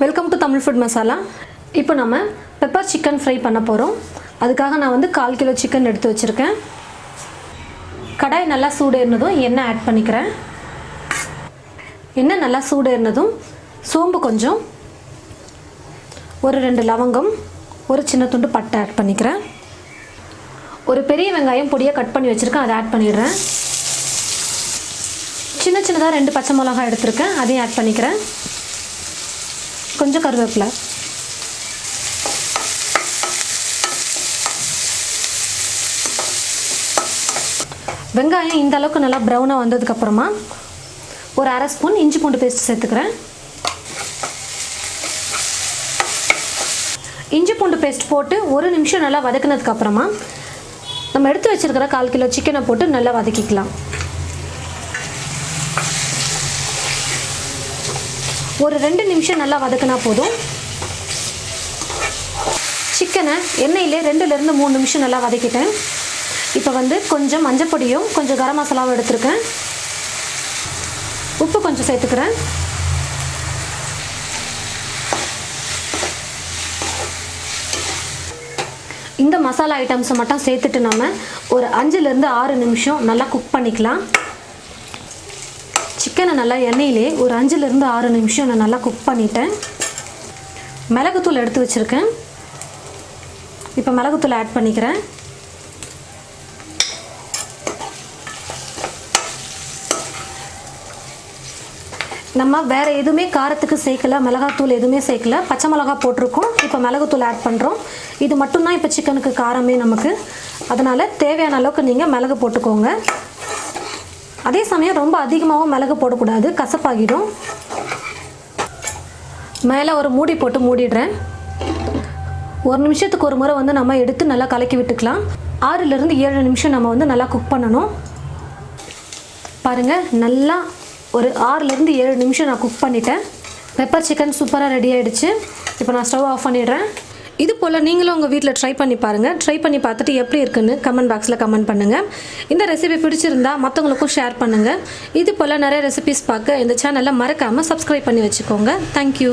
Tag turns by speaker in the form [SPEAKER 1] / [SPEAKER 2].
[SPEAKER 1] Welcome to Tamil food masala. இப்போ நம்ம pepper chicken fry பண்ண போகிறோம். அதுக்காக நான் வந்து 1/4 கிலோ சிக்கன் எடுத்து வச்சுருக்கேன். கடாய் நல்லா சூடேறினதும் எண்ணெய் ஆட் பண்ணிக்கிறேன். எண்ணெய் நல்லா சூடேறினதும் சோம்பு கொஞ்சம், ஒரு 2 லவங்கம், ஒரு சின்ன துண்டு பட்டை ஆட் பண்ணிக்கிறேன். ஒரு பெரிய வெங்காயம் பொடியாக கட் பண்ணி வச்சுருக்கேன், அதை ஆட் பண்ணிடுறேன். சின்ன சின்னதாக 2 பச்சை மிளகாய் எடுத்துருக்கேன், அதையும் ஆட் பண்ணிக்கிறேன். கொஞ்சம் கருவேப்பிலை, வெங்காயம் இந்த அளவுக்கு நல்லா ப்ரௌனாக வந்ததுக்கப்புறமா ஒரு 1/2 ஸ்பூன் இஞ்சி பூண்டு பேஸ்ட் சேர்த்துக்கிறேன். இஞ்சி பூண்டு பேஸ்ட் போட்டு 1 நிமிஷம் நல்லா வதக்கினதுக்கப்புறமா நம்ம எடுத்து வச்சுருக்கிற 1/4 கிலோ சிக்கனை போட்டு நல்லா வதக்கிக்கலாம். ஒரு 2 நிமிஷம் நல்லா வதக்கினா போதும். சிக்கனை எண்ணெயிலே 2லேருந்து 3 நிமிஷம் நல்லா வதக்கிட்டேன். இப்போ வந்து கொஞ்சம் மஞ்சள் பொடியும் கொஞ்சம் கரம் மசாலாவும் எடுத்துருக்கேன். உப்பு கொஞ்சம் சேர்த்துக்கிறேன். இந்த மசாலா ஐட்டம்ஸை மட்டும் சேர்த்துட்டு நம்ம ஒரு 5லேருந்து 6 நிமிஷம் நல்லா குக் பண்ணிக்கலாம். சிக்கனை நல்லா எண்ணெயிலே ஒரு 5லேருந்து 6 நிமிஷம் நான் நல்லா குக் பண்ணிட்டேன். மிளகுத்தூள் எடுத்து வச்சுருக்கேன். இப்போ மிளகுத்தூள் ஆட் பண்ணிக்கிறேன். நம்ம வேறு எதுவுமே காரத்துக்கு சேர்க்கல, மிளகாத்தூள் எதுவுமே சேர்க்கல, பச்சை மிளகா போட்டிருக்கோம். இப்போ மிளகுத்தூள் ஆட் பண்ணுறோம். இது மட்டும்தான் இப்போ சிக்கனுக்கு காரமே நமக்கு. அதனால் தேவையான அளவுக்கு நீங்கள் மிளகு போட்டுக்கோங்க. அதே சமயம் ரொம்ப அதிகமாகவும் மிளகு போடக்கூடாது, கசப்பாகிடும். மேலே ஒரு மூடி போட்டு மூடிடுறேன். 1 நிமிஷத்துக்கு ஒரு முறை வந்து நம்ம எடுத்து நல்லா கலக்கி விட்டுக்கலாம். 6லேருந்து 7 நிமிஷம் நம்ம வந்து நல்லா குக் பண்ணணும். பாருங்கள், நல்லா ஒரு 6லேருந்து 7 நிமிஷம் நான் குக் பண்ணிட்டேன். பெப்பர் சிக்கன் சூப்பராக ரெடி ஆகிடுச்சு. இப்போ நான் ஸ்டவ் ஆஃப் பண்ணிடுறேன். இது போல் நீங்களும் உங்கள் வீட்டில் ட்ரை பண்ணி பாருங்கள். ட்ரை பண்ணி பார்த்துட்டு எப்படி இருக்குன்னு கமெண்ட் பாக்ஸில் கமெண்ட் பண்ணுங்கள். இந்த ரெசிபி பிடிச்சிருந்தா மற்றவங்களுக்கும் ஷேர் பண்ணுங்கள். இது போல் நிறைய ரெசிபிஸ் பார்க்க இந்த சேனலை மறக்காமல் சப்ஸ்கிரைப் பண்ணி வச்சுக்கோங்க. தேங்க்யூ.